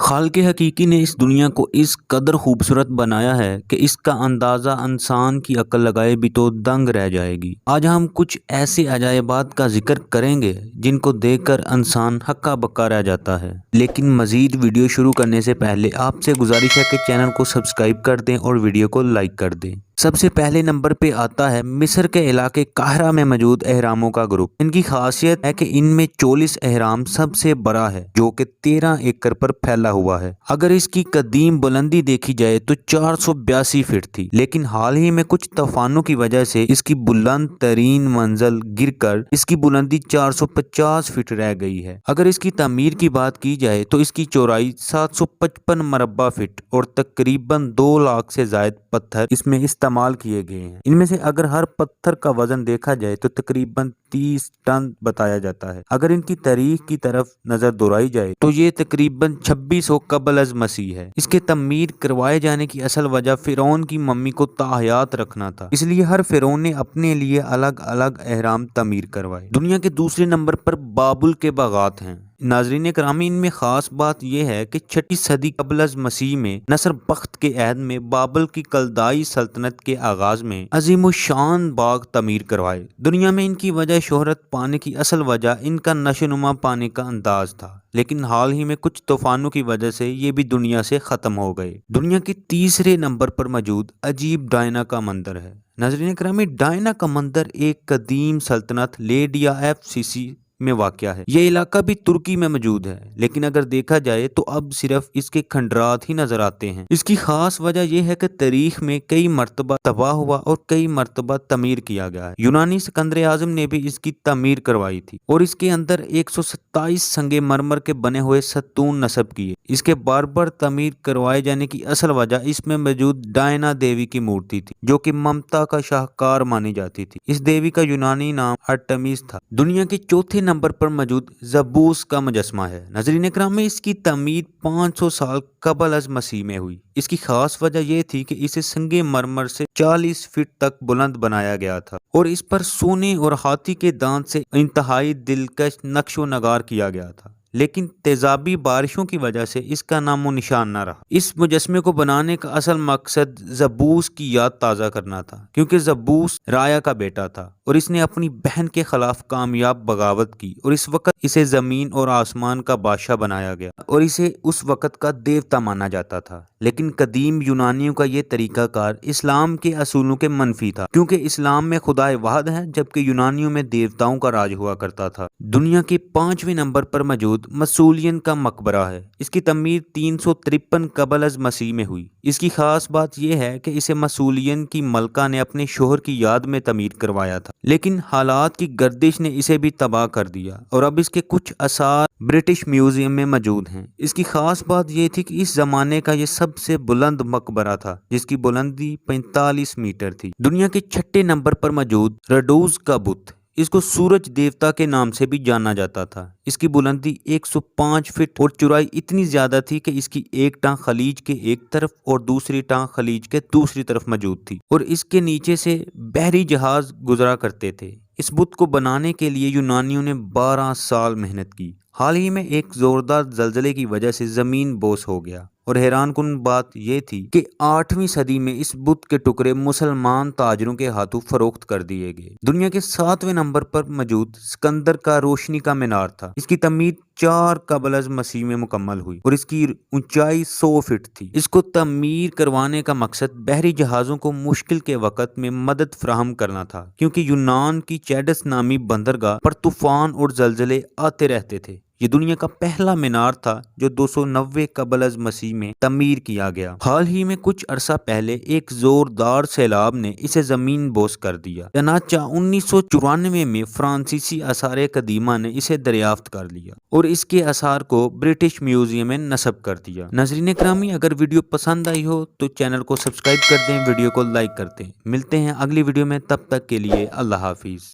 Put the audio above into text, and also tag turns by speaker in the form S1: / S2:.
S1: خالق حقیقی نے اس دنیا کو اس قدر خوبصورت بنایا ہے کہ اس کا اندازہ انسان کی عقل لگائے بھی تو دنگ رہ جائے گی۔ آج ہم کچھ ایسے عجائبات کا ذکر کریں گے جن کو دیکھ کر انسان ہکا بکا رہ جاتا ہے۔ لیکن مزید ویڈیو شروع کرنے سے پہلے آپ سے گزارش ہے کہ چینل کو سبسکرائب کر دیں اور ویڈیو کو لائک کر دیں۔ سب سے پہلے نمبر پہ آتا ہے مصر کے علاقے قاہرہ میں موجود اہراموں کا گروپ۔ ان کی خاصیت ہے کہ ان میں 44 اہرام سب سے بڑا ہے جو کہ 13 ایکڑ پر پھیلا ہوا ہے۔ اگر اس کی قدیم بلندی دیکھی جائے تو 482 فٹ تھی، لیکن حال ہی میں کچھ طوفانوں کی وجہ سے اس کی بلند ترین منزل گر کر اس کی بلندی 450 فٹ رہ گئی ہے۔ اگر اس کی تعمیر کی بات کی جائے تو اس کی چوڑائی 755 مربع فٹ اور تقریباً 2 لاکھ سے زائد پتھر اس میں استعمال کیے گئے ہیں۔ ان میں سے اگر ہر پتھر کا وزن دیکھا جائے تو تقریباً 30 ٹن بتایا جاتا ہے۔ اگر ان کی تاریخ کی طرف نظر دوڑائی جائے تو یہ تقریباً 2600 قبل از مسیح ہے۔ اس کے تعمیر کروائے جانے کی اصل وجہ فرعون کی ممی کو تاحیات رکھنا تھا، اس لیے ہر فرعون نے اپنے لیے الگ الگ اہرام تعمیر کروائے۔ دنیا کے دوسرے نمبر پر بابل کے باغات ہیں۔ ناظرین کرامی، ان میں خاص بات یہ ہے کہ 6 صدی قبل از مسیح میں نصر بخت کے عہد میں بابل کی کلدائی سلطنت کے آغاز میں عظیم الشان باغ تعمیر کروائے۔ دنیا میں ان کی وجہ شہرت پانے کی اصل وجہ ان کا نشو نما پانے کا انداز تھا، لیکن حال ہی میں کچھ طوفانوں کی وجہ سے یہ بھی دنیا سے ختم ہو گئے۔ دنیا کے تیسرے نمبر پر موجود عجیب ڈائنا کا مندر ہے۔ ناظرین کرامی، ڈائنا کا مندر ایک قدیم سلطنت لیڈیا FCC میں واقع ہے۔ یہ علاقہ بھی ترکی میں موجود ہے، لیکن اگر دیکھا جائے تو اب صرف اس کے کھنڈرات ہی نظر آتے ہیں۔ اس کی خاص وجہ یہ ہے کہ تاریخ میں کئی مرتبہ تباہ ہوا اور کئی مرتبہ تعمیر کیا گیا ہے۔ یونانی سکندر اعظم نے بھی اس کی تعمیر کروائی تھی اور اس کے اندر 127 سنگ مرمر کے بنے ہوئے ستون نصب کیے۔ اس کے بار بار تعمیر کروائے جانے کی اصل وجہ اس میں موجود ڈائنا دیوی کی مورتی تھی، جو کہ ممتا کا شاہکار مانی جاتی تھی۔ اس دیوی کا یونانی نام ارٹمیس تھا۔ دنیا کے چوتھے نمبر پر موجود زبوس کا مجسمہ ہے۔ ناظرین اکرام، میں اس کی تعمیر 500 سال قبل از مسیح میں ہوئی۔ اس کی خاص وجہ یہ تھی کہ اسے سنگ مرمر سے 40 فٹ تک بلند بنایا گیا تھا اور اس پر سونے اور ہاتھی کے دانت سے انتہائی دلکش نقش و نگار کیا گیا تھا، لیکن تیزابی بارشوں کی وجہ سے اس کا نام و نشان نہ رہا۔ اس مجسمے کو بنانے کا اصل مقصد زبوس کی یاد تازہ کرنا تھا، کیونکہ زبوس رایا کا بیٹا تھا اور اس نے اپنی بہن کے خلاف کامیاب بغاوت کی اور اس وقت اسے زمین اور آسمان کا بادشاہ بنایا گیا اور اسے اس وقت کا دیوتا مانا جاتا تھا۔ لیکن قدیم یونانیوں کا یہ طریقہ کار اسلام کے اصولوں کے منفی تھا، کیونکہ اسلام میں خدا واحد ہے جبکہ یونانیوں میں دیوتاؤں کا راج ہوا کرتا تھا۔ دنیا کے 5ویں نمبر پر موجود مسولین کا مقبرہ ہے۔ اس کی تعمیر 353 قبل از مسیح میں ہوئی۔ اس کی خاص بات یہ ہے کہ اسے مسولین کی ملکہ نے اپنے شوہر کی یاد میں تعمیر کروایا تھا، لیکن حالات کی گردش نے اسے بھی تباہ کر دیا اور اب اس کے کچھ آثار برٹش میوزیم میں موجود ہیں۔ اس کی خاص بات یہ تھی کہ اس زمانے کا یہ سب سے بلند مقبرہ تھا، جس کی بلندی 45 میٹر تھی۔ دنیا کے 6 نمبر پر موجود رڈوز کا بت، اس کو سورج دیوتا کے نام سے بھی جانا جاتا تھا۔ اس کی بلندی 105 فٹ اور چوڑائی اتنی زیادہ تھی کہ اس کی ایک ٹانگ خلیج کے ایک طرف اور دوسری ٹانگ خلیج کے دوسری طرف موجود تھی اور اس کے نیچے سے بحری جہاز گزرا کرتے تھے۔ اس بت کو بنانے کے لیے یونانیوں نے 12 سال محنت کی۔ حال ہی میں ایک زوردار زلزلے کی وجہ سے زمین بوس ہو گیا اور حیران کن بات یہ تھی کہ 8ویں صدی میں اس بت کے ٹکڑے مسلمان تاجروں کے ہاتھوں فروخت کر دیے گئے۔ دنیا کے 7ویں نمبر پر موجود سکندر کا روشنی کا مینار تھا۔ اس کی تعمیر 4 قبل از مسیح میں مکمل ہوئی اور اس کی اونچائی 100 فٹ تھی۔ اس کو تعمیر کروانے کا مقصد بحری جہازوں کو مشکل کے وقت میں مدد فراہم کرنا تھا، کیونکہ یونان کی چیڈس نامی بندرگاہ پر طوفان اور زلزلے آتے رہتے تھے۔ یہ دنیا کا پہلا مینار تھا جو 290 قبل از مسیح میں تعمیر کیا گیا۔ حال ہی میں کچھ عرصہ پہلے ایک زوردار سیلاب نے اسے زمین بوس کر دیا، چنانچہ 1994 میں فرانسیسی آثار قدیمہ نے اسے دریافت کر لیا اور اس کے آثار کو برٹش میوزیم میں نصب کر دیا۔ ناظرین کرامی، اگر ویڈیو پسند آئی ہو تو چینل کو سبسکرائب کر دیں، ویڈیو کو لائک کر دیں۔ ملتے ہیں اگلی ویڈیو میں، تب تک کے لیے اللہ حافظ۔